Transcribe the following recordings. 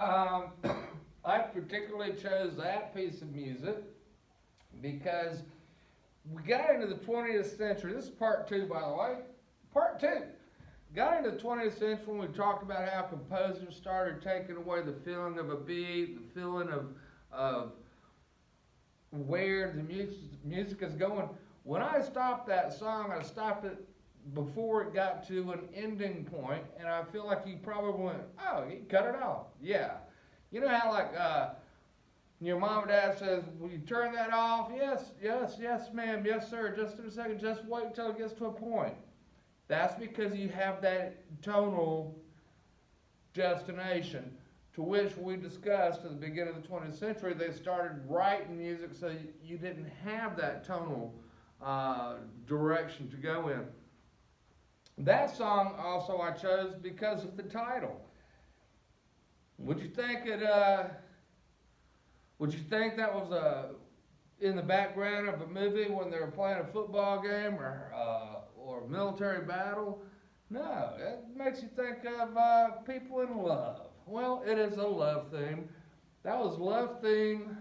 Um, I particularly chose that piece of music because we got into the 20th century. This is part two, by the way. Part two. Got into the 20th century when we talked about how composers started taking away the feeling of a beat, the feeling of where the music is going. When I stopped that song, I stopped it before it got to an ending point, and I feel like he probably went, "Oh, he cut it off." Yeah, you know how like your mom or dad says, "Will you turn that off?" Yes, yes, yes, ma'am, yes, sir. Just in a second. Just wait until it gets to a point. That's because you have that tonal destination, to which we discussed at the beginning of the 20th century. They started writing music so you didn't have that tonal direction to go in. That song also I chose because of the title. Would you think it? Would you think that was in the background of a movie when they were playing a football game or a military battle? No, it makes you think of people in love. Well, it is a love theme. That was love theme.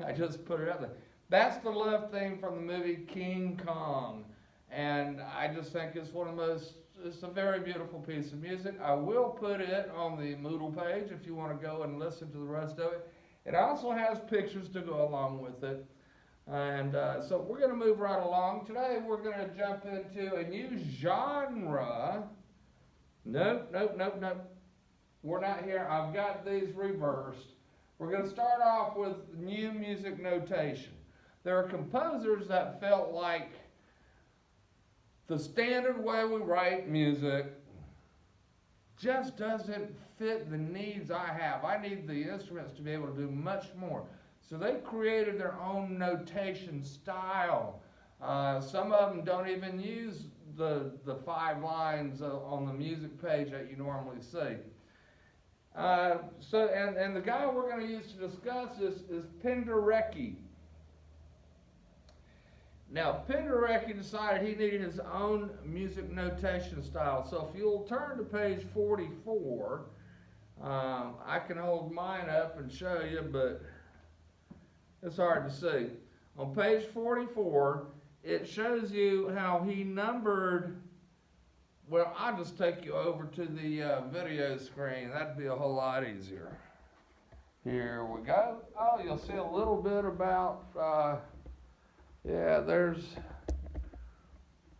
I just put it out there. That's the love theme from the movie King Kong. And I just think it's one of the most, it's a very beautiful piece of music. I will put it on the Moodle page if you want to go and listen to the rest of it. It also has pictures to go along with it. And so we're going to move right along. Today we're going to jump into a new genre. Nope, nope, nope, nope. We're not here. I've got these reversed. We're going to start off with new music notation. There are composers that felt like the standard way we write music just doesn't fit the needs I have. I need the instruments to be able to do much more. So they created their own notation style. Some of them don't even use the 5 lines on the music page that you normally see. And the guy we're going to use to discuss this is Penderecki. Now, Penderecki decided he needed his own music notation style. So if you'll turn to page 44, I can hold mine up and show you, but it's hard to see. On page 44, it shows you how he numbered. Well, I'll just take you over to the video screen. That'd be a whole lot easier. Here we go. Oh, you'll see a little bit about, yeah, there's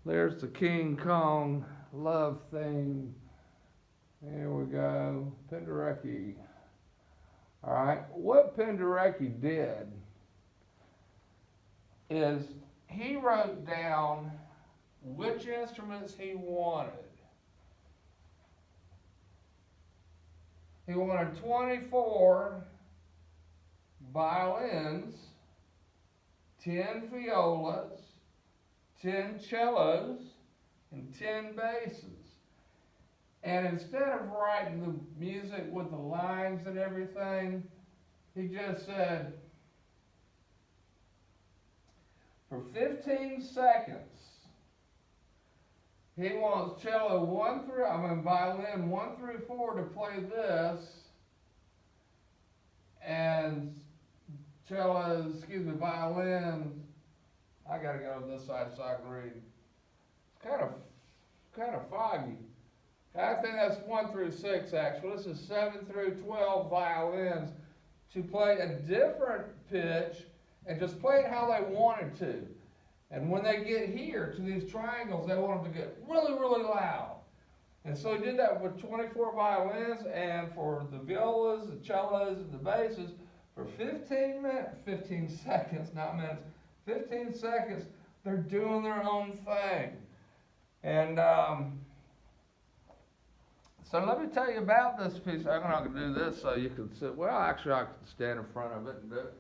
the King Kong love theme. Here we go. Penderecki. All right. What Penderecki did is he wrote down which instruments he wanted. He wanted 24 violins, 10 violas, 10 cellos, and 10 basses. And instead of writing the music with the lines and everything, he just said, for 15 seconds, he wants violin 1 through 4 to play this, and violin, I gotta go to this side so I can read. It's kind of foggy. I think that's 1 through 6 actually. This is 7 through 12 violins to play a different pitch and just play it how they wanted to. And when they get here to these triangles, they want them to get really, really loud. And so he did that with 24 violins, and for the violas, the cellos, and the basses, for 15 seconds, not minutes, 15 seconds, they're doing their own thing. And so let me tell you about this piece. I'm not going to do this so you can sit. Well, actually, I can stand in front of it and do it.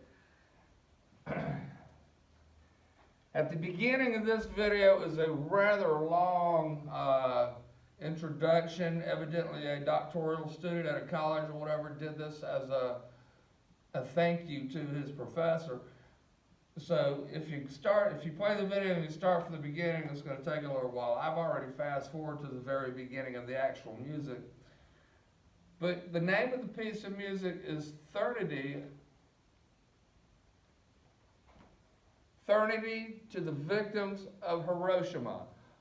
At the beginning of this video is a rather long introduction. Evidently, a doctoral student at a college or whatever did this as a thank you to his professor. So if you play the video and you start from the beginning, it's going to take a little while. I've already fast forwarded to the very beginning of the actual music. But the name of the piece of music is Threnody to the victims of Hiroshima,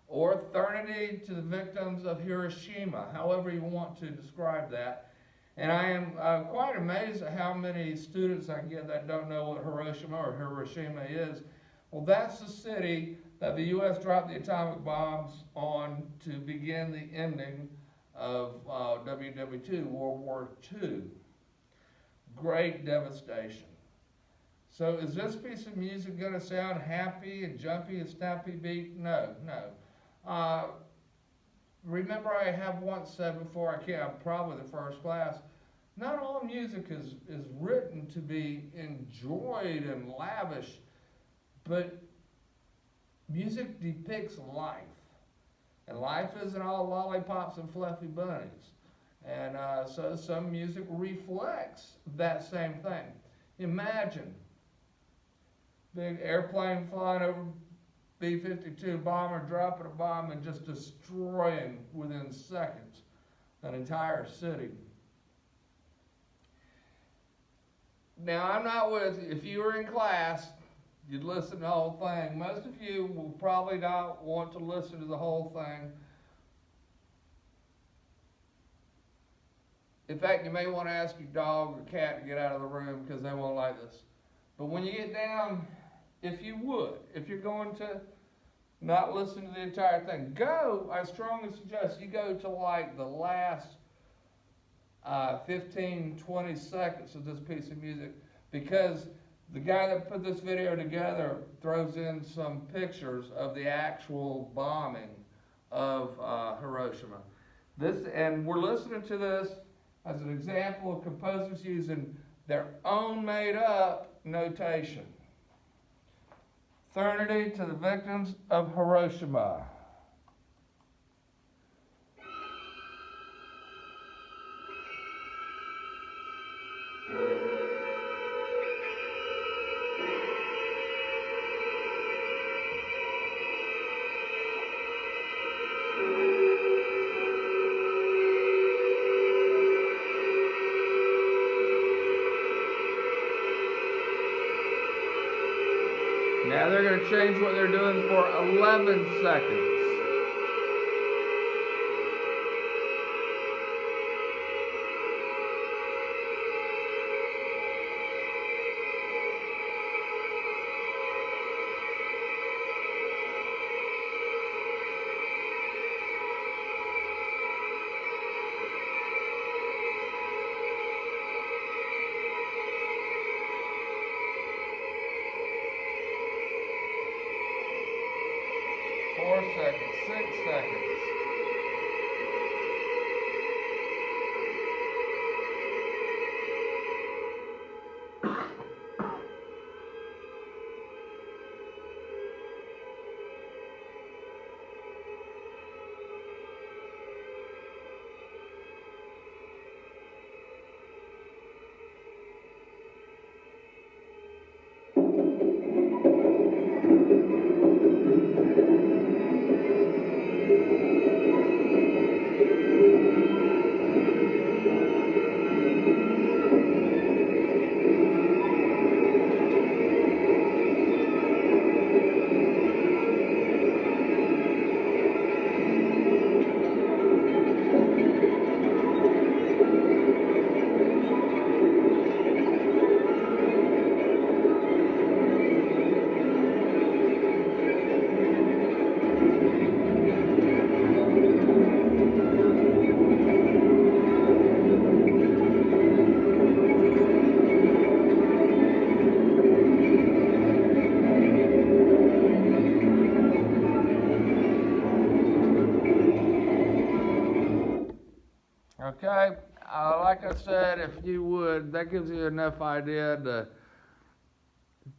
or Threnody to the victims of Hiroshima, however you want to describe that. And I am quite amazed at how many students I get that don't know what Hiroshima or Hiroshima is. Well, that's the city that the U.S. dropped the atomic bombs on to begin the ending of WW2, World War II. Great devastation. So is this piece of music going to sound happy and jumpy and snappy beat? No, no. Remember I have once said before, I'm probably the first class, not all music is written to be enjoyed and lavish, but music depicts life. And life isn't all lollipops and fluffy bunnies. And so some music reflects that same thing. Imagine big airplane flying over B-52 bomber, dropping a bomb and just destroying within seconds an entire city. Now, I'm not with you. If you were in class, you'd listen to the whole thing. Most of you will probably not want to listen to the whole thing. In fact, you may want to ask your dog or cat to get out of the room because they won't like this. But when you get down, if you're going to not listen to the entire thing, I strongly suggest you go to like the last 15, 20 seconds of this piece of music, because the guy that put this video together throws in some pictures of the actual bombing of Hiroshima. And we're listening to this as an example of composers using their own made-up notation. Threnody to the victims of Hiroshima. Now they're going to change what they're doing for 11 seconds. Seconds, 6 seconds. Okay, like I said, if you would, that gives you enough idea to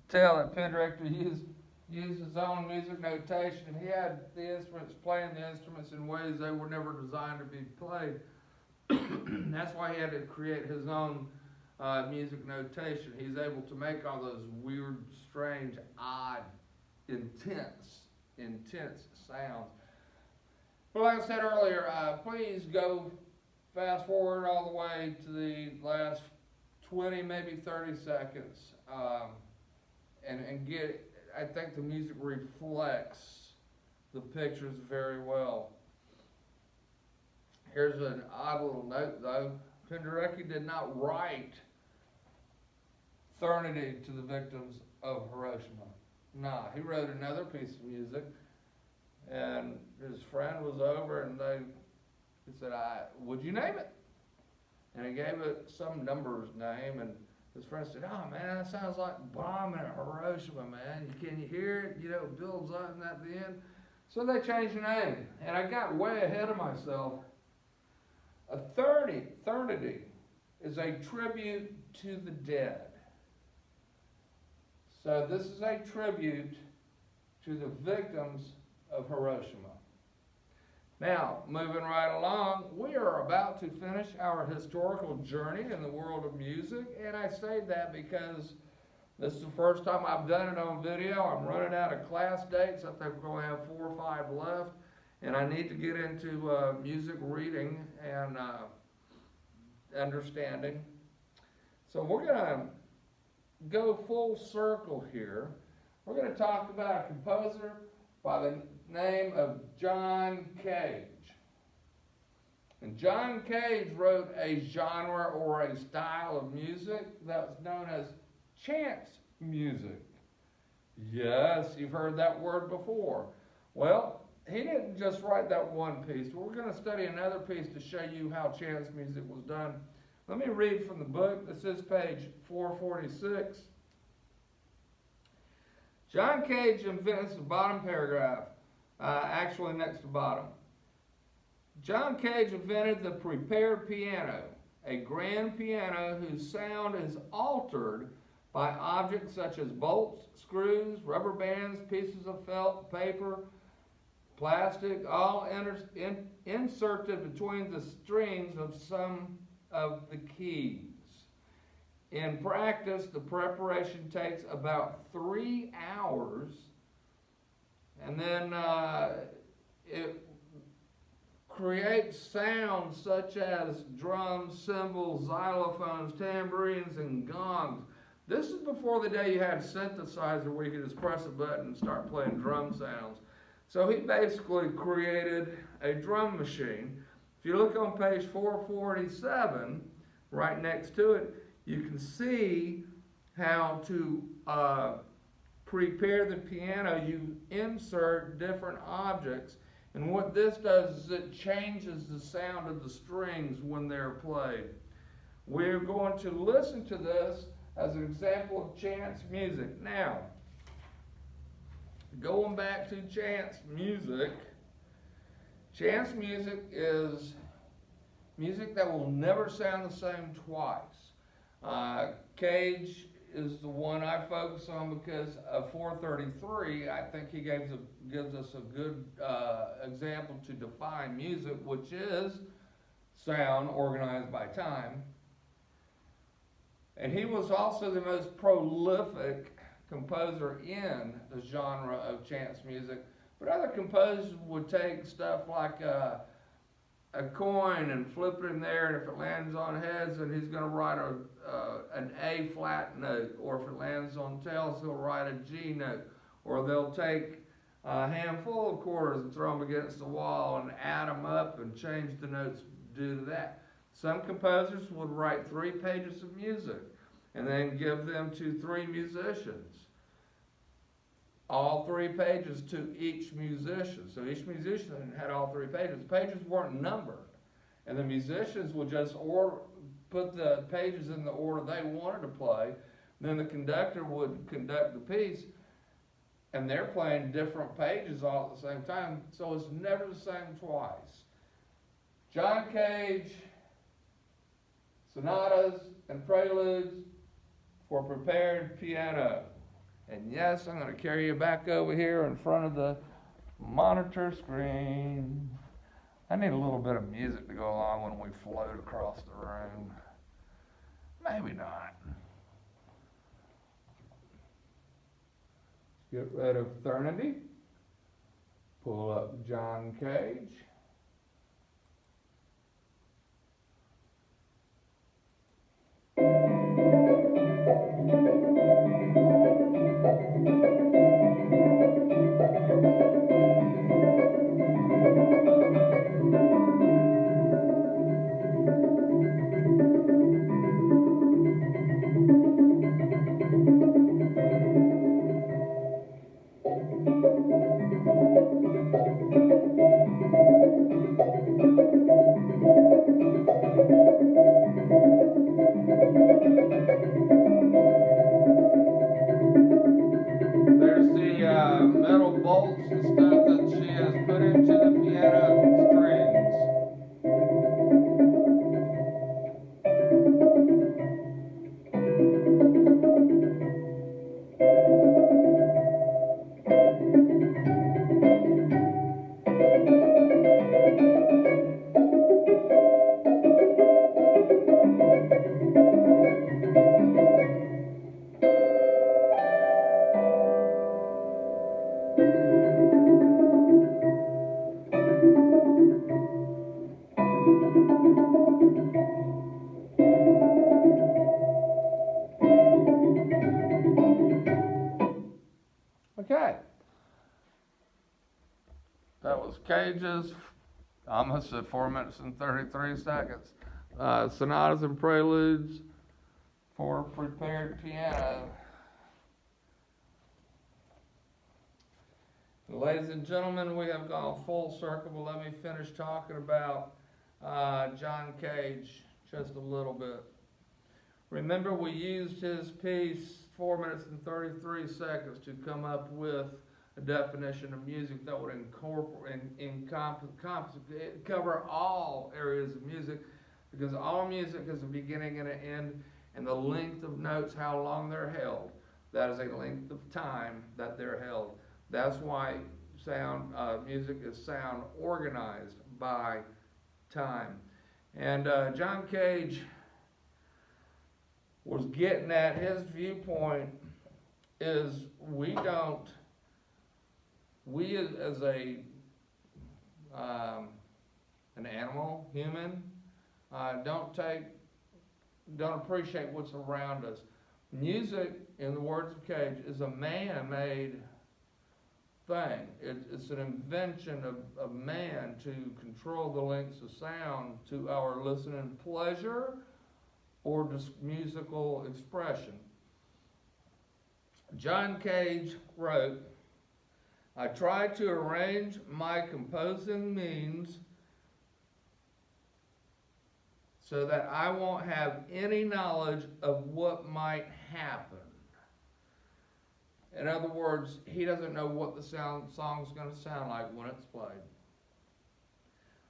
tell that pen director used his own music notation. He had the instruments, playing the instruments in ways they were never designed to be played. That's why he had to create his own music notation. He's able to make all those weird, strange, odd, intense sounds. But like I said earlier, please go fast forward all the way to the last 20, maybe 30 seconds, and get, I think the music reflects the pictures very well. Here's an odd little note though. Penderecki did not write Eternity to the victims of Hiroshima. Nah, he wrote another piece of music, and his friend was over, and he said, would you name it? And he gave it some number's name, and his friend said, oh man, that sounds like bombing at Hiroshima, man. Can you hear it? You know, it builds up and at the end. So they changed the name, and I got way ahead of myself. Eternity is a tribute to the dead. So this is a tribute to the victims of Hiroshima. Now, moving right along, we are about to finish our historical journey in the world of music, and I say that because this is the first time I've done it on video. I'm running out of class dates. I think we're going to have 4 or 5 left, and I need to get into music reading and understanding. So we're going to go full circle here. We're going to talk about a composer by the name of John Cage. And John Cage wrote a genre or a style of music that was known as chance music. Yes, you've heard that word before. Well, he didn't just write that one piece, but we're going to study another piece to show you how chance music was done. Let me read from the book. This is page 446. John Cage invents the bottom paragraph, actually next to bottom. John Cage invented the prepared piano, a grand piano whose sound is altered by objects such as bolts, screws, rubber bands, pieces of felt, paper, plastic, all inserted between the strings of some of the keys. In practice, the preparation takes about 3 hours, and then it creates sounds such as drums, cymbals, xylophones, tambourines, and gongs. This is before the day you had a synthesizer where you could just press a button and start playing drum sounds. So he basically created a drum machine. If you look on page 447, right next to it, you can see how to prepare the piano. You insert different objects, and what this does is it changes the sound of the strings when they're played. We're going to listen to this as an example of chance music. Now, going back to chance music is music that will never sound the same twice. Cage is the one I focus on because of 433. I think he gives us a good example to define music, which is sound organized by time. And he was also the most prolific composer in the genre of chance music. But other composers would take stuff like a coin and flip it in there, and if it lands on heads, then he's going to write an A flat note, or if it lands on tails, he'll write a G note. Or they'll take a handful of quarters and throw them against the wall and add them up and change the notes due to that. Some composers would write 3 pages of music and then give them to 3 musicians. All 3 pages to each musician. So each musician had all 3 pages. The pages weren't numbered. And the musicians would just put the pages in the order they wanted to play. Then the conductor would conduct the piece, and they're playing different pages all at the same time, so it's never the same twice. John Cage, sonatas and preludes for prepared piano. And yes, I'm going to carry you back over here in front of the monitor screen. I need a little bit of music to go along when we float across the room. Maybe not. Get rid of Eternity. Pull up John Cage. There's the metal bolts and stuff that she has put into the piano strings. Okay. That was Cage's, almost at 4 minutes and 33 seconds. Sonatas and Preludes for prepared piano. Ladies and gentlemen, we have gone full circle, but let me finish talking about John Cage just a little bit. Remember, we used his piece, 4 minutes and 33 seconds, to come up with a definition of music that would cover all areas of music, because all music has a beginning and an end, and the length of notes, how long they're held, that is a length of time that they're held. That's why music is sound organized by time. And John Cage was getting at, his viewpoint is we as an animal, human, don't appreciate what's around us. Music, in the words of Cage, is a man-made thing. It's an invention of man to control the lengths of sound to our listening pleasure or just musical expression. John Cage wrote, "I try to arrange my composing means so that I won't have any knowledge of what might happen." In other words, he doesn't know what the song's going to sound like when it's played.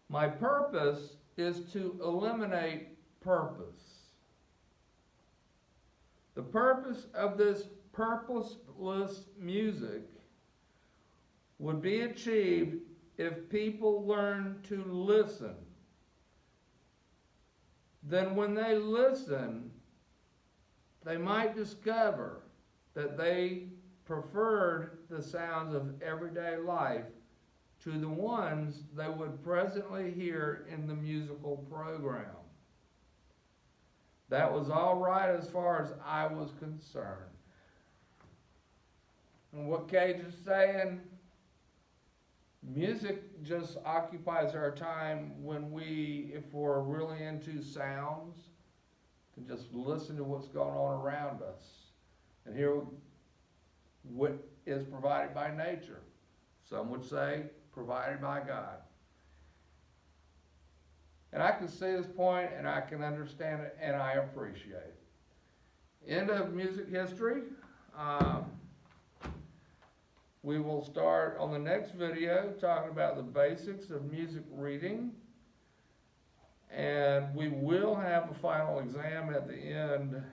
"My purpose is to eliminate purpose. The purpose of this purposeless music would be achieved if people learn to listen. Then when they listen, they might discover that they preferred the sounds of everyday life to the ones they would presently hear in the musical program. That was all right as far as I was concerned." And what Cage is saying, music just occupies our time if we're really into sounds, to just listen to what's going on around us and hear what is provided by nature. Some would say provided by God. And I can see this point, and I can understand it, and I appreciate it. End of music history. We will start on the next video talking about the basics of music reading. And we will have a final exam at the end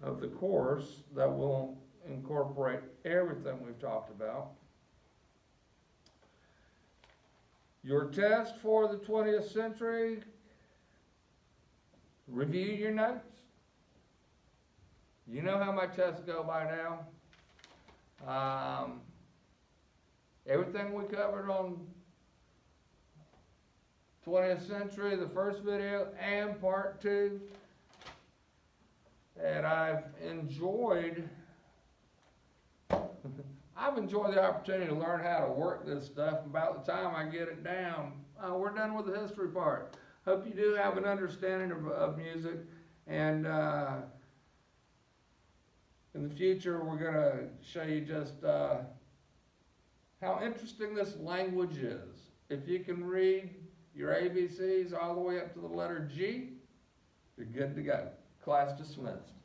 of the course that will incorporate everything we've talked about. Your test for the 20th century, review your notes. You know how my tests go by now. Everything we covered on 20th century, the first video, and part 2, And I've enjoyed the opportunity to learn how to work this stuff. About the time I get it down, we're done with the history part. Hope you do have an understanding of music, and in the future we're going to show you just how interesting this language is. If you can read your ABCs all the way up to the letter G, you're good to go. Class dismissed.